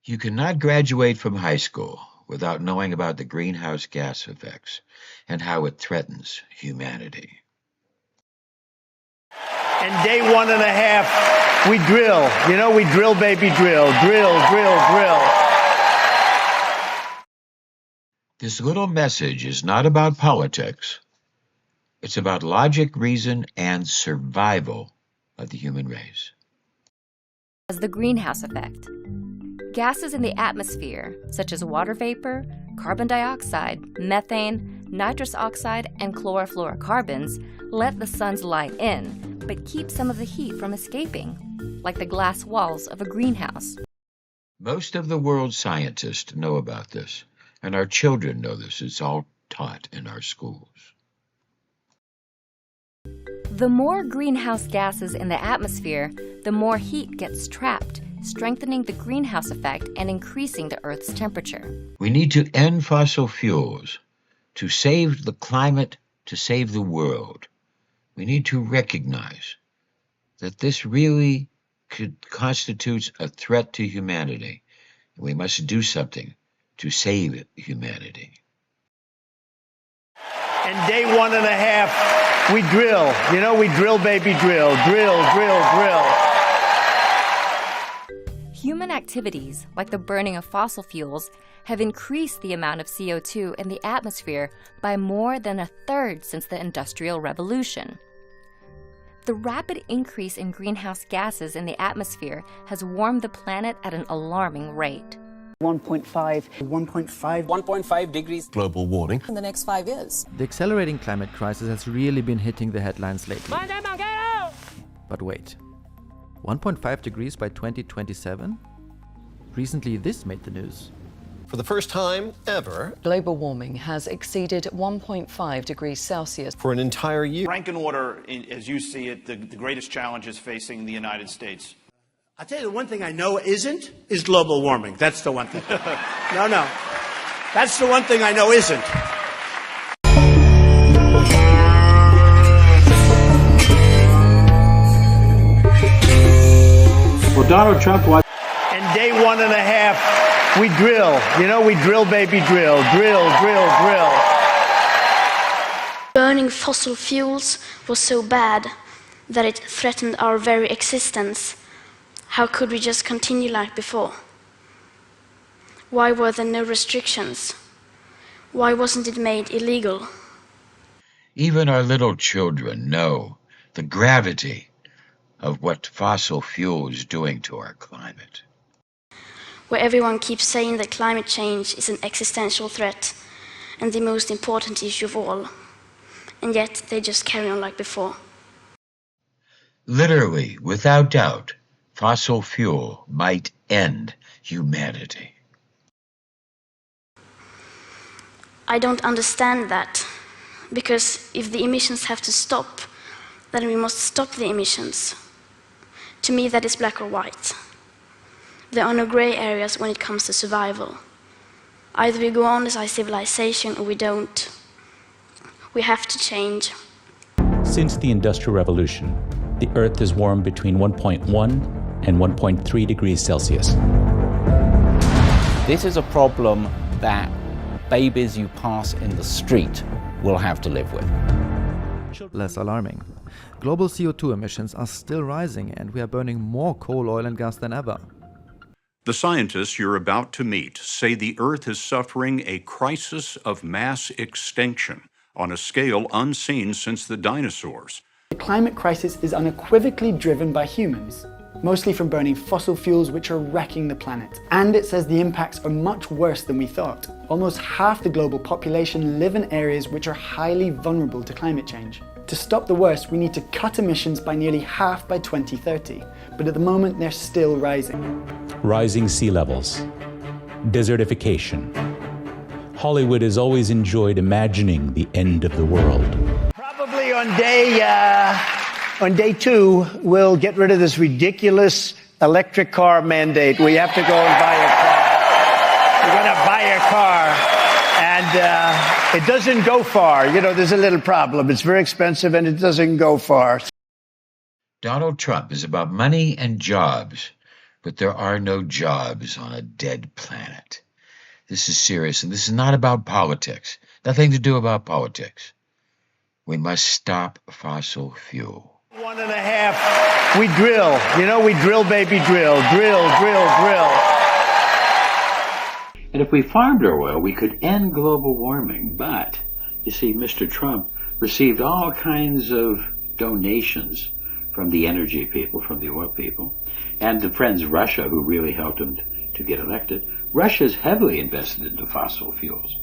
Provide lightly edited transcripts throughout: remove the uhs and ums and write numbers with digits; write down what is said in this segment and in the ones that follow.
You cannot graduate from high school without knowing about the greenhouse gas effects and how it threatens humanity. And day 1.5, we drill. You know, we drill, baby, drill. Drill, drill, drill. This little message is not about politics. It's about logic, reason, and survival of the human race. As the greenhouse effect. Gases in the atmosphere, such as water vapor, carbon dioxide, methane, nitrous oxide, and chlorofluorocarbons, let the sun's light in, but keep some of the heat from escaping, like the glass walls of a greenhouse. Most of the world's scientists know about this, and our children know this. It's all taught in our schools. The more greenhouse gases in the atmosphere, the more heat gets trapped, strengthening the greenhouse effect and increasing the Earth's temperature. We need to end fossil fuels to save the climate, to save the world. We need to recognize that this really constitutes a threat to humanity. We must do something to save humanity. And day 1.5, we drill. You know, we drill, baby, drill. Drill, drill, drill. Human activities, like the burning of fossil fuels, have increased the amount of CO2 in the atmosphere by more than 1/3 since the Industrial Revolution. The rapid increase in greenhouse gases in the atmosphere has warmed the planet at an alarming rate. 1.5 degrees global warming in the next 5 years. The accelerating climate crisis has really been hitting the headlines lately. But wait, 1.5 degrees by 2027? Recently this made the news. for the first time ever. Global warming has exceeded 1.5 degrees Celsius For an entire year. Ranking order, as you see it, the greatest challenges facing the United States. I'll tell you the one thing I know isn't is global warming. That's the one thing. No. That's the one thing I know isn't. Well, Donald Trump was. And day 1.5, we drill. You know, we drill, baby, drill. Drill, drill, drill. Burning fossil fuels was so bad that it threatened our very existence. How could we just continue like before? Why were there no restrictions? Why wasn't it made illegal? Even our little children know the gravity of what fossil fuel is doing to our climate. Where everyone keeps saying that climate change is an existential threat and the most important issue of all, and yet they just carry on like before. Literally, without doubt, fossil fuel might end humanity. I don't understand that, because if the emissions have to stop, then we must stop the emissions. To me, that is black or white. There are no gray areas when it comes to survival. Either we go on as our civilization or we don't. We have to change. Since the Industrial Revolution, the Earth has warmed between 1.1 and 1.3 degrees Celsius. This is a problem that babies you pass in the street will have to live with. Less alarming. Global CO2 emissions are still rising and we are burning more coal, oil and gas than ever. The scientists you're about to meet say the Earth is suffering a crisis of mass extinction on a scale unseen since the dinosaurs. The climate crisis is unequivocally driven by humans, mostly from burning fossil fuels which are wrecking the planet. And it says the impacts are much worse than we thought. Almost half the global population live in areas which are highly vulnerable to climate change. To stop the worst, we need to cut emissions by nearly half by 2030, but at the moment they're still rising. Rising sea levels, desertification. Hollywood has always enjoyed imagining the end of the world. Probably on day 2, we'll get rid of this ridiculous electric car mandate. We have to go and buy a car. We're going to buy a car, and it doesn't go far. You know, there's a little problem. It's very expensive, and it doesn't go far. Donald Trump is about money and jobs but there are no jobs on a dead planet. This is serious, and this is not about politics. Nothing to do about politics. We must stop fossil fuel. 1.5. We drill. You know, we drill, baby, drill. Drill, drill, drill. And if we farmed our oil, we could end global warming. But, you see, Mr. Trump received all kinds of donations from the energy people, from the oil people, and the friends Russia, who really helped him to get elected. Russia's heavily invested into fossil fuels.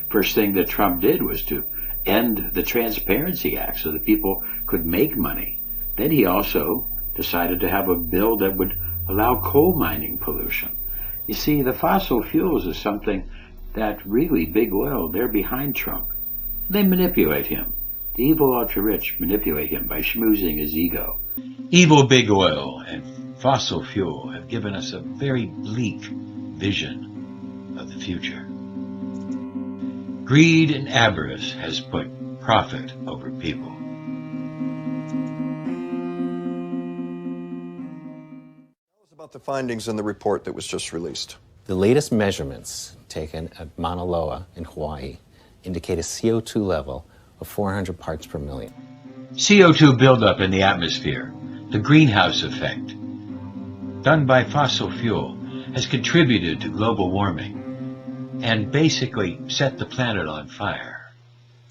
First thing that Trump did was to end the Transparency Act so that people could make money. Then he also decided to have a bill that would allow coal mining pollution. You see, the fossil fuels is something that really big oil, they're behind Trump. They manipulate him. The evil ultra-rich manipulate him by schmoozing his ego. Evil big oil and fossil fuel have given us a very bleak vision of the future. Greed and avarice has put profit over people. Tell us about the findings in the report that was just released. The latest measurements taken at Mauna Loa in Hawaii indicate a CO2 level of 400 parts per million. CO2 buildup in the atmosphere, the greenhouse effect, done by fossil fuel, has contributed to global warming and basically set the planet on fire.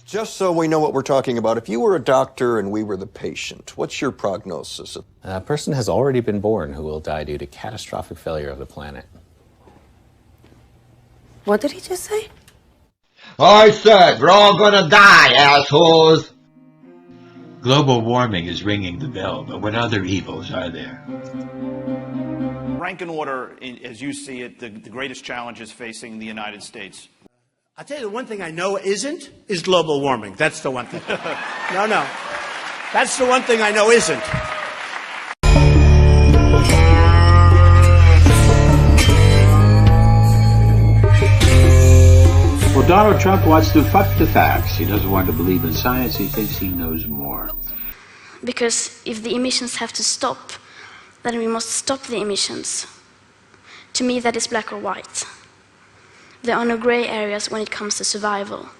Just so we know what we're talking about, if you were a doctor and we were the patient, what's your prognosis? A person has already been born who will die due to catastrophic failure of the planet. What did he just say? I said we're all gonna die, assholes! Global warming is ringing the bell, but what other evils are there? Rank and order, as you see it, the greatest challenges facing the United States. I'll tell you the one thing I know isn't is global warming. That's the one thing. No. That's the one thing I know isn't. Well, Donald Trump wants to fuck the facts. He doesn't want to believe in science. He thinks he knows more. Because if the emissions have to stop, then we must stop the emissions. To me, that is black or white. There are no gray areas when it comes to survival.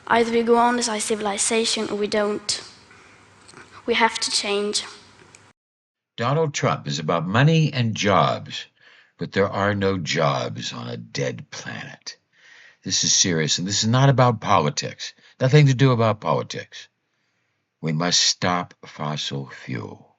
Either we go on as our civilization or we don't. We have to change. Donald Trump is about money and jobs, but there are no jobs on a dead planet. This is serious, and this is not about politics. Nothing to do about politics. We must stop fossil fuel.